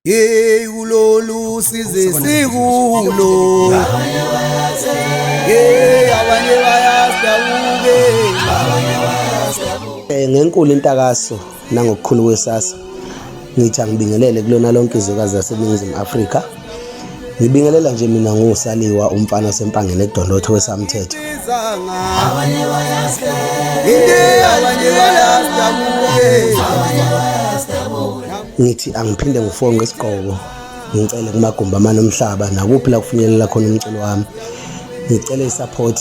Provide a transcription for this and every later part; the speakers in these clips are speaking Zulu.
Hey ulolu size sikulo abanye bayasabuke ngenkulu intakaso nangokukhulu kwesasa ngithi angibingelele kulona lonke izwekazi laseNingizimu Afrika. Ngibingelela nje mina ngusaliwa umfana sempangeni edolotho wesamthetho. Abanye bayasabuke ngithi angiphinde ngifone ngesigqoko ngicele kumagumba amane omhlaba nakuphi la kufinyelela khona umculo wami ngicele isupport.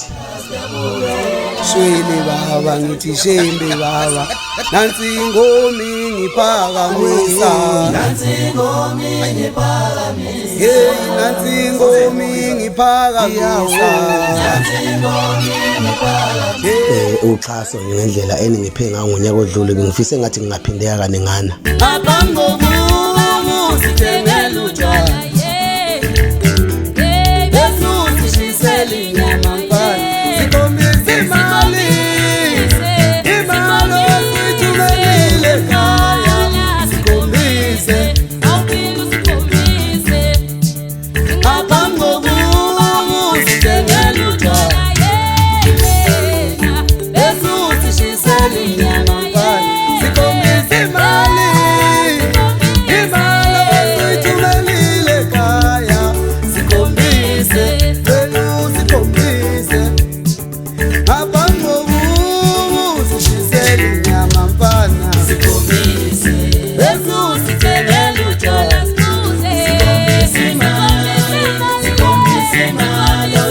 Shwele baba ngithi shembe baba nansi ngomi ngiphakamisa nansi ngomi ngiphakamisa uxhaso ngendlela eningiphe ngayo ngonyaka odlule ngifise ngathi ngingaphindeka kanengana abangoku sithengela utshwala besuthi shisela inyama mfana sikhombisa imali osithumelile ekhaya sikhombise awuphinde usikhombise abangoku sithengela utshwala besuthi shisela inyama mfana sikhombisa imali osithumelile ekhaya sikhombise sikhombise abangoku sishisela inyama mfana sikhombise besuthi thengela utshwala sikhombise imali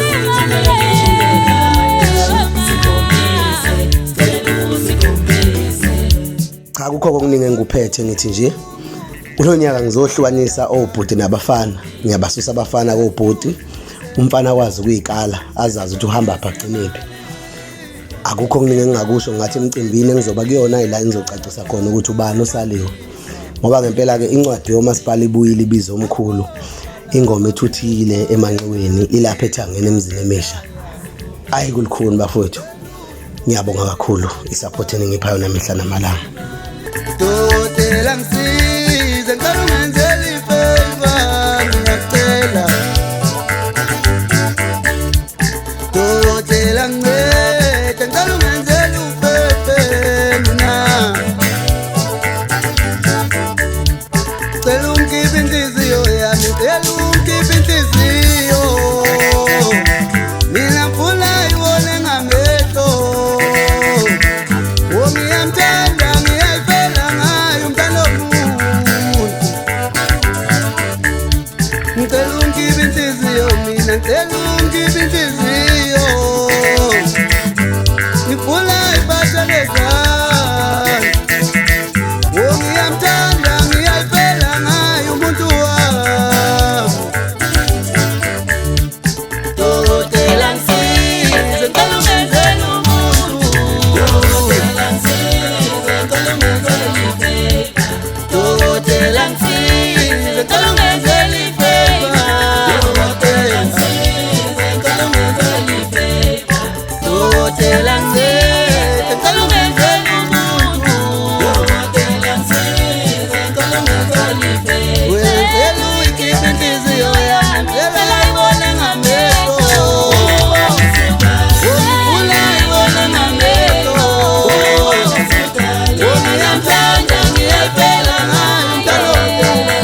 cha kukho okuningi engikuphethe ngithi nje kulonyaka ngizohlukanisa obhuti nabafana ngiyabasusa abafana kobhuti umfana wazi ukuyikala azazi ukuthi uhamba phaqinephi. Akukho okuningi engingakusho ngathi emcimbini engizoba kuyona ila ngizocacisa khona ukuthi ubani osaliwe ngoba ngempela ke incwadi yomasipala ibuyile ibizo omkhulu ingoma ethuthile emanxiweni ilapha ethangeni emzini emisha ayikulikhuni bafowethu. Ngiyabonga kakhulu isupport eningipha yona mihla namalanga. Dodela ngisize ngicela ungenzele ifavor ngiyacela dodela ngicela ngicela ungenzele ufefe mina cela ungikhiphe inhliziyo yami cela ungikhiphe inhliziyo mina ngifuna ayibone ngamehlo ngiyamthanda ngiyayifela ngayo umntana womuntu ngicela ungikhiphe inhliziyo mina ngicela ungikhiphe inhliziyo ngifuna ayibasha ngezandla ngiyamthanda ngiyayifela ngayo umuntu wami dodela ngisize ngicela ungenzele umuntu dodela ngisize ngicela ungenzele ifavor dodela ngisize ngicela ungenzele ifavor dodela ngisize ngicela ungenzele ifavor dodela ngisize ngicela ungenzele umuntu dodela ngisize ngicela ungenzele ifavor wenzela uyikhiphe inhliziyo yami ngicela ayibone ngamehlo ngifuna ayibone ngamehlo ngiyamthanda ngiyayifela ngayo umntana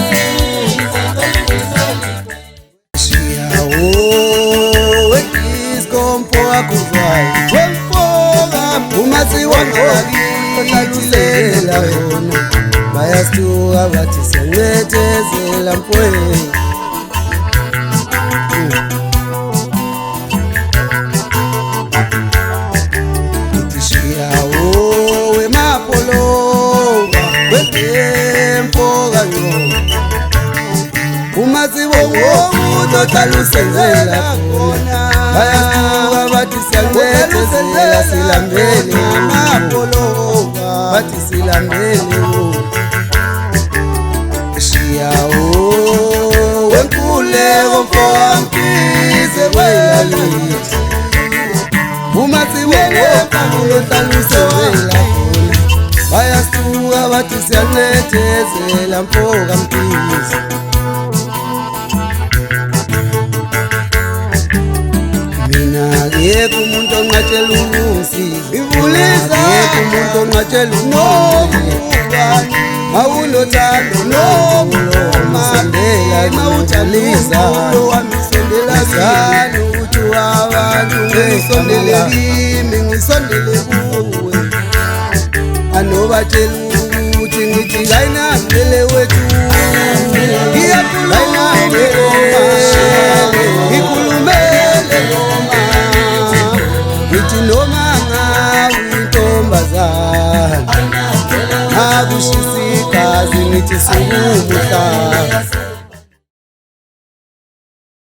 Shiyawo wekiskompo akuzwayo wemfoka uma siwangakithilela khona bayasituka bathi siyancethezela mpweni Shiyawo wemapoloka wemfoka ngqo uma siwongomuntu otalusenzela khona bayasituka bathi siyancethezela silambeni amapoloka bathi silambeni Shiyawo wenkuleko mfowamkhize kwelakithi uma siwongomuntu otalusenzela khona bayasituka bathi siyancethezela mfoka mkhize Akekho umuntu onqatshela umsizi Akekho umuntu onqatshela umsizi Mawunothando Mawusondela Mawujaliza Mawusondela ukuthi abantu ngisondele kimi ngisondele kuwe Anobatshela ukuthi ngithi kayinambele wethu Ngiyakhuluma ngikhulumele noma ngithi noma ngawintombazana akushisa igazi ngithi sungumuhlanga